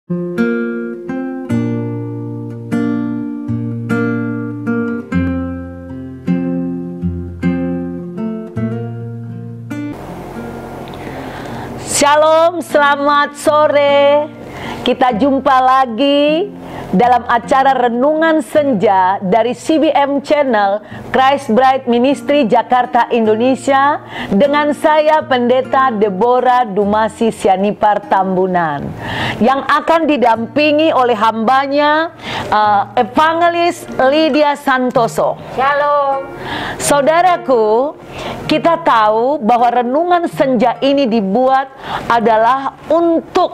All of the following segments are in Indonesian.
Shalom, selamat sore. Kita jumpa lagi dalam acara Renungan Senja dari CBM Channel Christ Bride Ministry Jakarta, Indonesia, dengan saya Pendeta Deborah Dumasi Sianipar Tambunan, yang akan didampingi oleh hambanya Evangelis Lydia Santoso. Shalom. Saudaraku, kita tahu bahwa Renungan Senja ini dibuat adalah untuk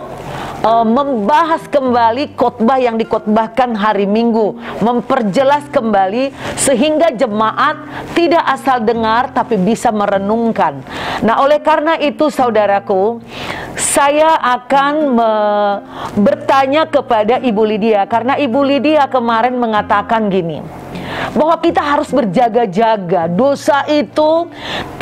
membahas kembali khotbah yang dikhotbahkan hari Minggu, memperjelas kembali sehingga jemaat tidak asal dengar tapi bisa merenungkan. Nah, oleh karena itu saudaraku, saya akan bertanya kepada Ibu Lydia, karena Ibu Lydia kemarin mengatakan gini, bahwa kita harus berjaga-jaga. Dosa itu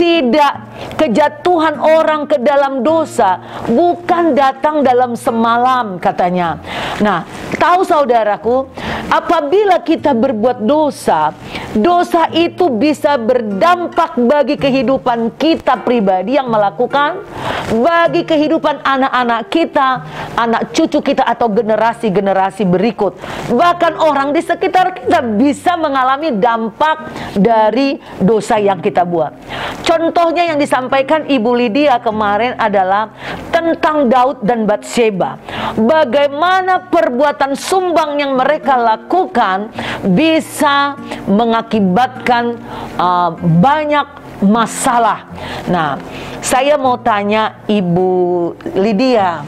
tidak, kejatuhan orang ke dalam dosa bukan datang dalam semalam, katanya. Nah, tahu saudaraku, apabila kita berbuat dosa, dosa itu bisa berdampak bagi kehidupan kita pribadi yang melakukan, bagi kehidupan anak-anak kita, anak cucu kita, atau generasi-generasi berikut. Bahkan orang di sekitar kita bisa mengalami dampak dari dosa yang kita buat. Contohnya yang disampaikan Ibu Lydia kemarin adalah tentang Daud dan Batsheba. Bagaimana perbuatan sumbang yang mereka lakukan bisa mengakibatkan banyak masalah. Nah, saya mau tanya Ibu Lydia.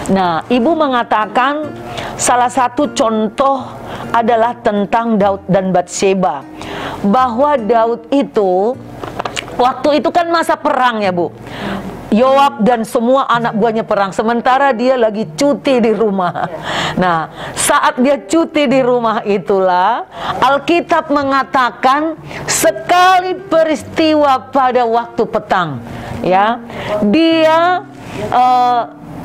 Nah, Ibu mengatakan salah satu contoh adalah tentang Daud dan Batsheba, bahwa Daud itu waktu itu kan masa perang ya Bu. Yoab dan semua anak buahnya perang, sementara dia lagi cuti di rumah. Nah, saat dia cuti di rumah itulah Alkitab mengatakan sekali peristiwa pada waktu petang, ya,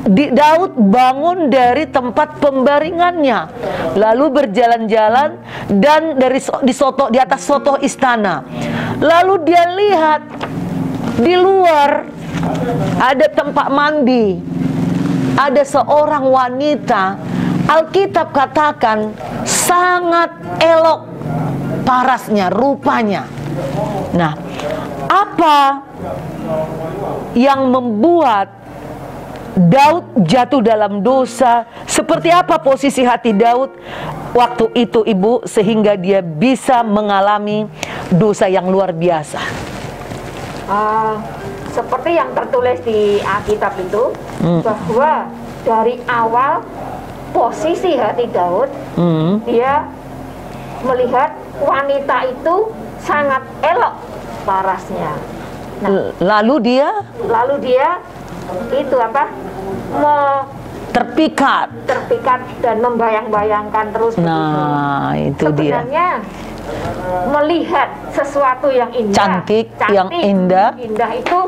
Daud bangun dari tempat pembaringannya, lalu berjalan-jalan dan di atas sotoh istana. Lalu dia lihat di luar ada tempat mandi, ada seorang wanita. Alkitab katakan sangat elok parasnya, rupanya. Nah, apa yang membuat Daud jatuh dalam dosa? Seperti apa posisi hati Daud waktu itu, Ibu, sehingga dia bisa mengalami dosa yang luar biasa? Seperti yang tertulis di Alkitab itu, bahwa dari awal posisi hati Daud, dia melihat wanita itu sangat elok parasnya. Nah, lalu dia itu apa? Terpikat dan membayang-bayangkan terus. Nah, itu sebenarnya dia melihat sesuatu yang indah, cantik, yang indah itu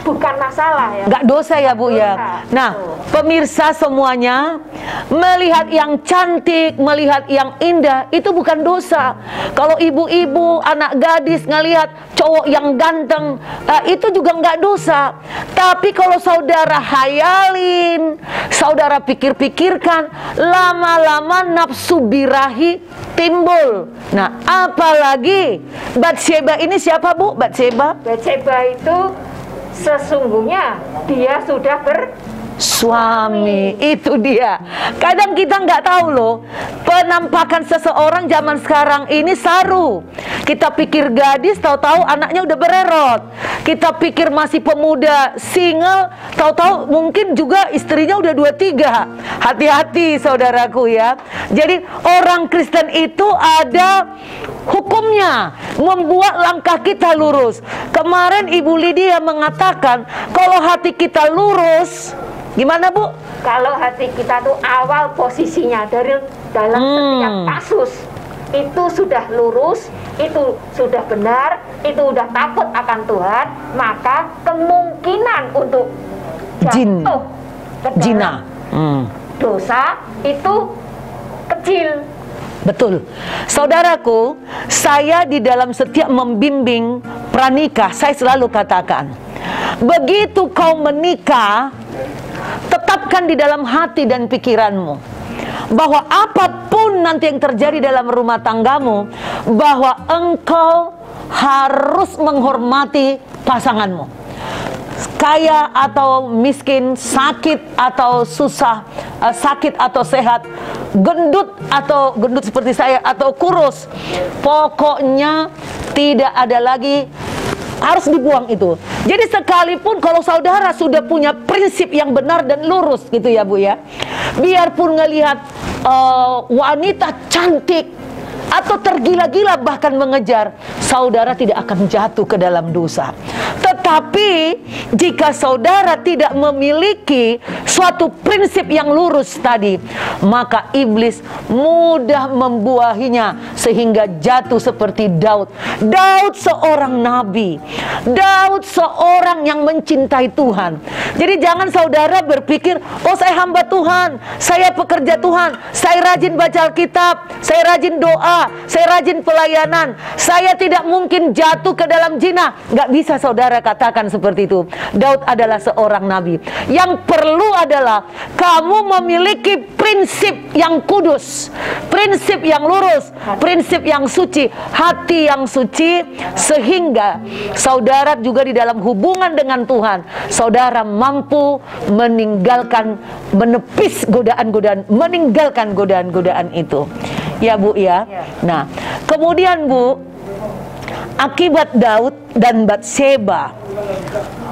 bukan masalah ya. Nggak dosa ya Bu ya. Nah, pemirsa semuanya, melihat yang cantik, melihat yang indah itu bukan dosa. Kalau ibu-ibu, anak gadis ngelihat cowok yang ganteng, itu juga nggak dosa. Tapi kalau saudara hayalin, saudara pikir-pikirkan, lama-lama nafsu birahi timbul. Nah, apalagi Batsheba ini siapa Bu? Batsheba itu sesungguhnya dia sudah suami. Itu dia. Kadang kita nggak tahu loh, penampakan seseorang zaman sekarang ini saru. Kita pikir gadis, tahu-tahu anaknya udah bererot. Kita pikir masih pemuda single, tahu-tahu mungkin juga istrinya udah 2-3. Hati-hati saudaraku ya. Jadi orang Kristen itu ada hukumnya, membuat langkah kita lurus. Kemarin Ibu Lydia mengatakan kalau hati kita lurus, gimana Bu? Kalau hati kita tuh awal posisinya dari dalam setiap kasus itu sudah lurus, itu sudah benar, itu sudah takut akan Tuhan, maka kemungkinan untuk jatuh ke dalam dosa itu kecil. Betul. Saudaraku, saya di dalam setiap membimbing pranikah, saya selalu katakan, begitu kau menikah, tetapkan di dalam hati dan pikiranmu bahwa apapun nanti yang terjadi dalam rumah tanggamu, bahwa engkau harus menghormati pasanganmu. Kaya atau miskin, sakit atau susah, sakit atau sehat, gendut atau gendut seperti saya atau kurus, pokoknya tidak ada lagi, harus dibuang itu. Jadi sekalipun kalau saudara sudah punya prinsip yang benar dan lurus gitu ya Bu ya, biarpun ngelihat wanita cantik atau tergila-gila bahkan mengejar, saudara tidak akan jatuh ke dalam dosa. Tetapi jika saudara tidak memiliki suatu prinsip yang lurus tadi, maka iblis mudah membuahinya sehingga jatuh seperti Daud. Daud seorang nabi, Daud seorang yang mencintai Tuhan. Jadi jangan saudara berpikir, oh saya hamba Tuhan, saya pekerja Tuhan, saya rajin baca Alkitab, saya rajin doa, saya rajin pelayanan, saya tidak mungkin jatuh ke dalam zina. Gak bisa saudara katakan seperti itu. Daud adalah seorang nabi. Yang perlu adalah kamu memiliki prinsip yang kudus, prinsip yang lurus, prinsip yang suci, hati yang suci, sehingga saudara juga di dalam hubungan dengan Tuhan, saudara mampu meninggalkan, menepis godaan-godaan, meninggalkan godaan-godaan itu. Ya Bu ya. Nah, kemudian Bu, akibat Daud dan Batseba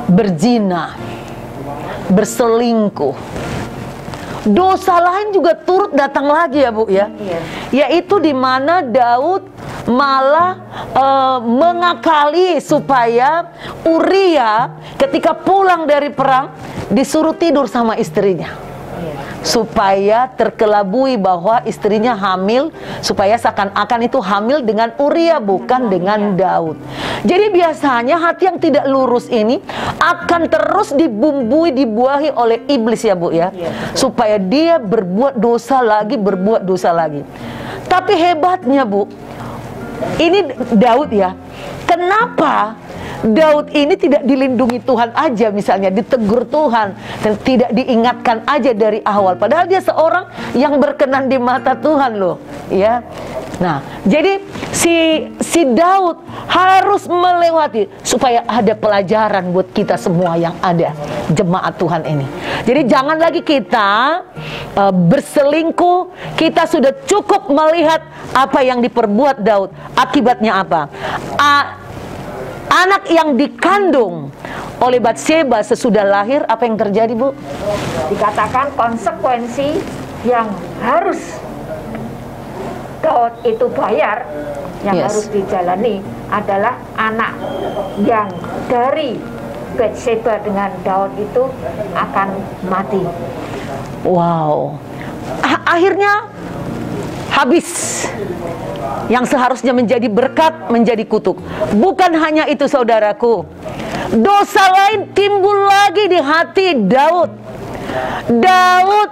berzina, berselingkuh, dosa lain juga turut datang lagi ya Bu ya. Yaitu di mana Daud malah mengakali supaya Uria ketika pulang dari perang disuruh tidur sama istrinya, supaya terkelabui bahwa istrinya hamil, supaya seakan-akan itu hamil dengan Uria bukan dengan Daud. Jadi biasanya hati yang tidak lurus ini akan terus dibumbui, dibuahi oleh iblis ya Bu ya, supaya dia berbuat dosa lagi, berbuat dosa lagi. Tapi hebatnya Bu, ini Daud ya, kenapa Daud ini tidak dilindungi Tuhan aja, misalnya ditegur Tuhan dan tidak diingatkan aja dari awal, padahal dia seorang yang berkenan di mata Tuhan loh ya. Nah, jadi si Daud harus melewati supaya ada pelajaran buat kita semua yang ada jemaat Tuhan ini. Jadi jangan lagi kita berselingkuh. Kita sudah cukup melihat apa yang diperbuat Daud. Akibatnya apa? Anak yang dikandung oleh Batseba sesudah lahir, apa yang terjadi Bu? Dikatakan konsekuensi yang harus Daud itu bayar, yang harus dijalani adalah anak yang dari Batseba dengan Daud itu akan mati. Wow. Akhirnya habis. Yang seharusnya menjadi berkat menjadi kutuk. Bukan hanya itu saudaraku, dosa lain timbul lagi di hati Daud. Daud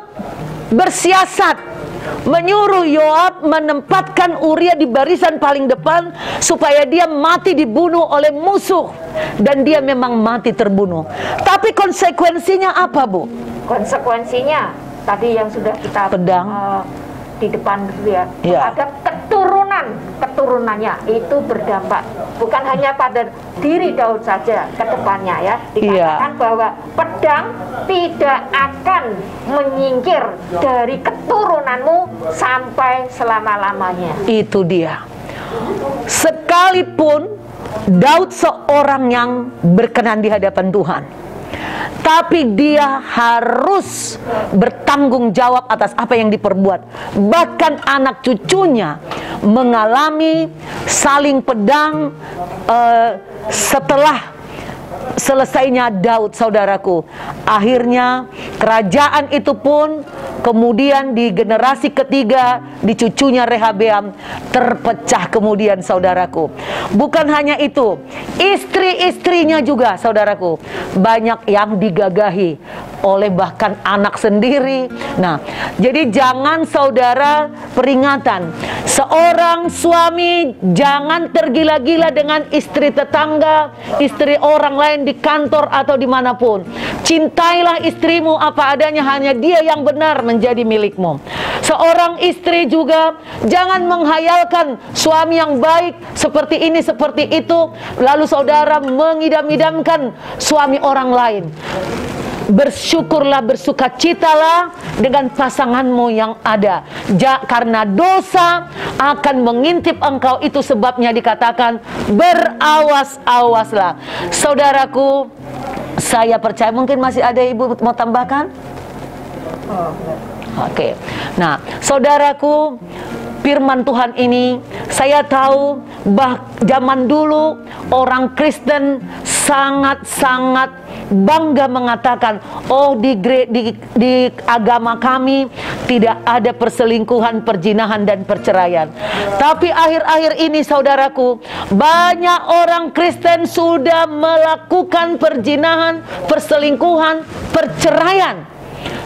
bersiasat menyuruh Yoab menempatkan Uria di barisan paling depan supaya dia mati dibunuh oleh musuh, dan dia memang mati terbunuh. Tapi konsekuensinya apa Bu? Konsekuensinya tadi yang sudah kita pedang di depan gitu ya. Ada keturunannya itu berdampak bukan hanya pada diri Daud saja ke depannya ya. Dikatakan bahwa pedang tidak akan menyingkir dari keturunanmu sampai selama-lamanya. Itu dia. Sekalipun Daud seorang yang berkenan di hadapan Tuhan, tapi dia harus bertanggung jawab atas apa yang diperbuat. Bahkan anak cucunya mengalami saling pedang setelah selesainya Daud, saudaraku, akhirnya kerajaan itu pun kemudian di generasi ketiga, di cucunya Rehabeam, terpecah kemudian, saudaraku. Bukan hanya itu, istri-istrinya juga, saudaraku, banyak yang digagahi oleh bahkan anak sendiri. Nah, jadi jangan, saudara, peringatan, seorang suami jangan tergila-gila dengan istri tetangga, istri orang lain di kantor atau dimanapun. Cintailah istrimu apa adanya, hanya dia yang benar menjadi milikmu. Seorang istri juga jangan menghayalkan suami yang baik seperti ini, seperti itu, lalu saudara mengidam-idamkan suami orang lain. Bersyukurlah, bersukacitalah dengan pasanganmu yang ada. Karena dosa akan mengintip engkau, itu sebabnya dikatakan berawas-awaslah. Saudaraku, saya percaya, mungkin masih ada ibu mau tambahkan? Oke. Nah, saudaraku, firman Tuhan ini, saya tahu zaman dulu orang Kristen sangat-sangat bangga mengatakan, oh di agama kami tidak ada perselingkuhan, perzinahan dan perceraian. Tapi akhir-akhir ini, saudaraku, banyak orang Kristen sudah melakukan perzinahan, perselingkuhan, perceraian.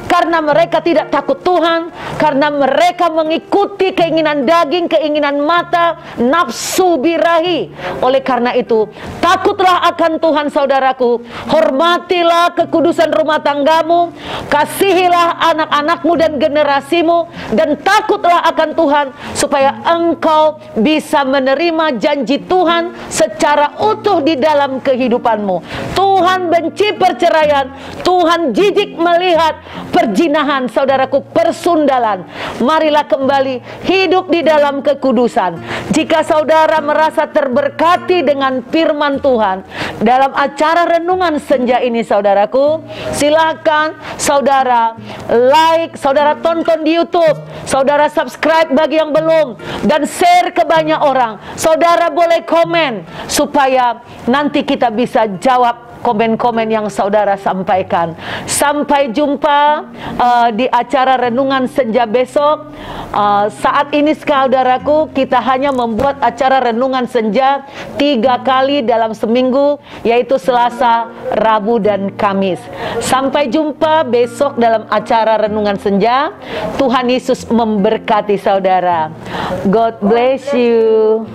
Karena mereka tidak takut Tuhan, karena mereka mengikuti keinginan daging, keinginan mata, nafsu birahi. Oleh karena itu, takutlah akan Tuhan, saudaraku. Hormatilah kekudusan rumah tanggamu, kasihilah anak-anakmu dan generasimu, dan takutlah akan Tuhan, supaya engkau bisa menerima janji Tuhan secara utuh di dalam kehidupanmu. Tuhan benci perceraian, Tuhan jijik melihat perzinahan, saudaraku, persundalan. Marilah kembali hidup di dalam kekudusan. Jika saudara merasa terberkati dengan firman Tuhan dalam acara renungan senja ini, saudaraku, silakan saudara like, saudara tonton di YouTube, saudara subscribe bagi yang belum, dan share ke banyak orang. Saudara boleh komen supaya nanti kita bisa jawab komen-komen yang saudara sampaikan. Sampai jumpa di acara renungan senja besok. Saat ini, saudaraku, kita hanya membuat acara renungan senja 3 kali dalam seminggu, yaitu Selasa, Rabu, dan Kamis. Sampai jumpa besok dalam acara renungan senja. Tuhan Yesus memberkati saudara. God bless you.